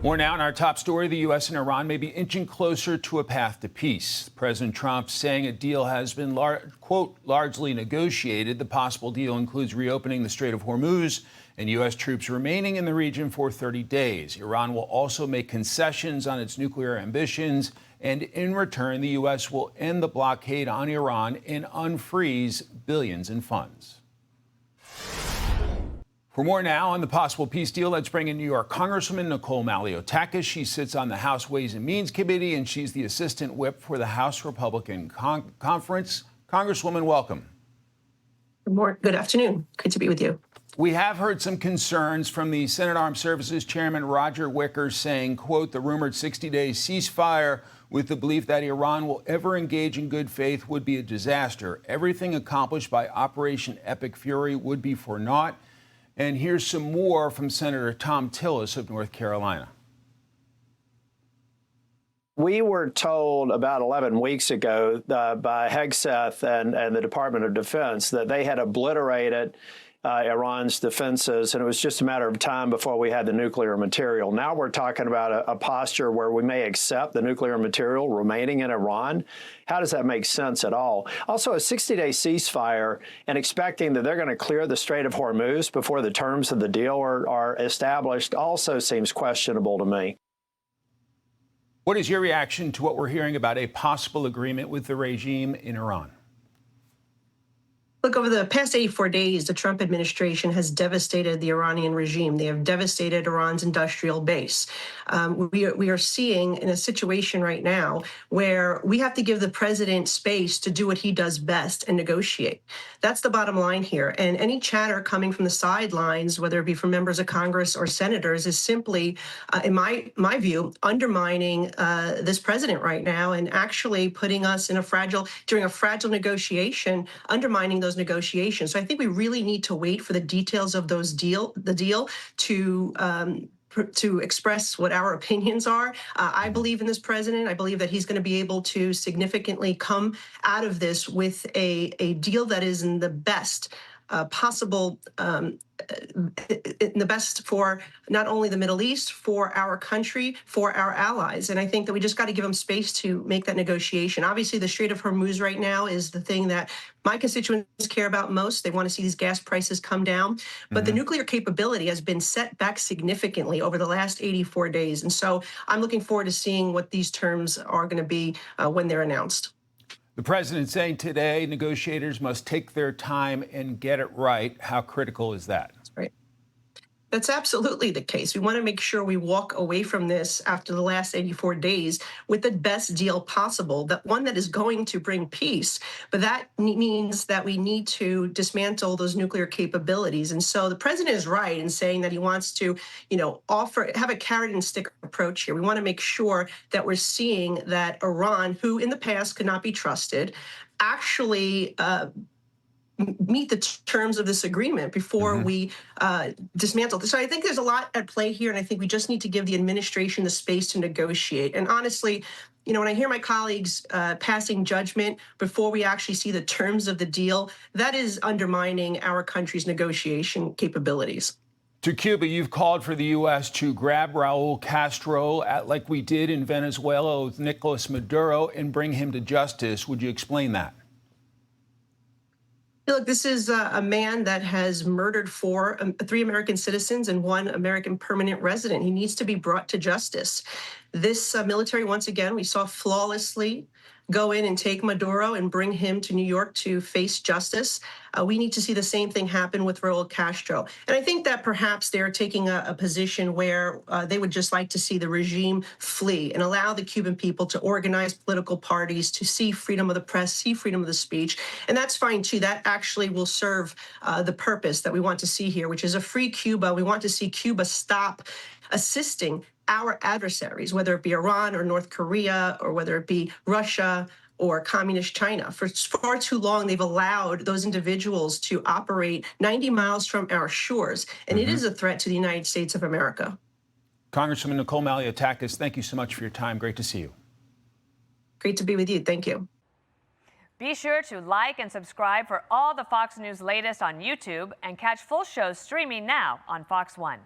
More now in our top story. The U.S. and Iran may be inching closer to a path to peace. President Trump saying a deal has been, quote, largely negotiated. The possible deal includes reopening the Strait of Hormuz and U.S. troops remaining in the region for 30 days. Iran will also make concessions on its nuclear ambitions. And in return, the U.S. will end the blockade on Iran and unfreeze billions in funds. For more now on the possible peace deal, let's bring in New York Congresswoman Nicole Malliotakis. She sits on the House Ways and Means Committee, and she's the assistant whip for the House Republican Conference. Congresswoman, welcome. Good afternoon. Good to be with you. We have heard some concerns from the Senate Armed Services Chairman Roger Wicker saying, quote, the rumored 60-day ceasefire with the belief that Iran will ever engage in good faith would be a disaster. Everything accomplished by Operation Epic Fury would be for naught. And here's some more from Senator Tom Tillis of North Carolina. We were told about 11 weeks ago by Hegseth and the Department of Defense that they had obliterated Iran's defenses, and it was just a matter of time before we had the nuclear material. Now we're talking about a posture where we may accept the nuclear material remaining in Iran. How does that make sense at all? Also, a 60-day ceasefire and expecting that they're going to clear the Strait of Hormuz before the terms of the deal are established also seems questionable to me. What is your reaction to what we're hearing about a possible agreement with the regime in Iran? Look, over the past 84 days, the Trump administration has devastated the Iranian regime. They have devastated Iran's industrial base. We are seeing in a situation right now where we have to give the president space to do what he does best and negotiate. That's the bottom line here. And any chatter coming from the sidelines, whether it be from members of Congress or senators, is simply, in my view, undermining this president right now and actually putting us in during a fragile negotiation, undermining those negotiations. So I think we really need to wait for the details of the deal to express what our opinions are. I believe in this president. I believe that he's going to be able to significantly come out of this with a deal that is in the best possible, in the best for not only the Middle East, for our country, for our allies. And I think that we just got to give them space to make that negotiation. Obviously, the Strait of Hormuz right now is the thing that my constituents care about most. They want to see these gas prices come down. But the nuclear capability has been set back significantly over the last 84 days. And so I'm looking forward to seeing what these terms are going to be when they're announced. The president saying today negotiators must take their time and get it right. How critical is that? That's right. That's absolutely the case. We want to make sure we walk away from this after the last 84 days with the best deal possible, that one that is going to bring peace. But that means that we need to dismantle those nuclear capabilities. And so the president is right in saying that he wants to, have a carrot and stick approach here. We want to make sure that we're seeing that Iran, who in the past could not be trusted, actually meet the terms of this agreement before we dismantle this. So I think there's a lot at play here, and I think we just need to give the administration the space to negotiate. And honestly, when I hear my colleagues passing judgment before we actually see the terms of the deal, that is undermining our country's negotiation capabilities. To Cuba, you've called for the U.S. to grab Raul Castro, like we did in Venezuela with Nicolas Maduro, and bring him to justice. Would you explain that? Look, this is a man that has murdered 3 American citizens and 1 American permanent resident. He needs to be brought to justice. This military, once again, we saw flawlessly go in and take Maduro and bring him to New York to face justice. We need to see the same thing happen with Raul Castro. And I think that perhaps they're taking a position where they would just like to see the regime flee and allow the Cuban people to organize political parties, to see freedom of the press, see freedom of the speech. And that's fine, too. That actually will serve the purpose that we want to see here, which is a free Cuba. We want to see Cuba stop assisting our adversaries, whether it be Iran or North Korea, or whether it be Russia or communist China. For far too long, they've allowed those individuals to operate 90 miles from our shores, and it is a threat to the United States of America. Congresswoman Nicole Malliotakis, thank you so much for your time. Great to see you. Great to be with you. Thank you. Be sure to like and subscribe for all the Fox News latest on YouTube, and catch full shows streaming now on Fox One.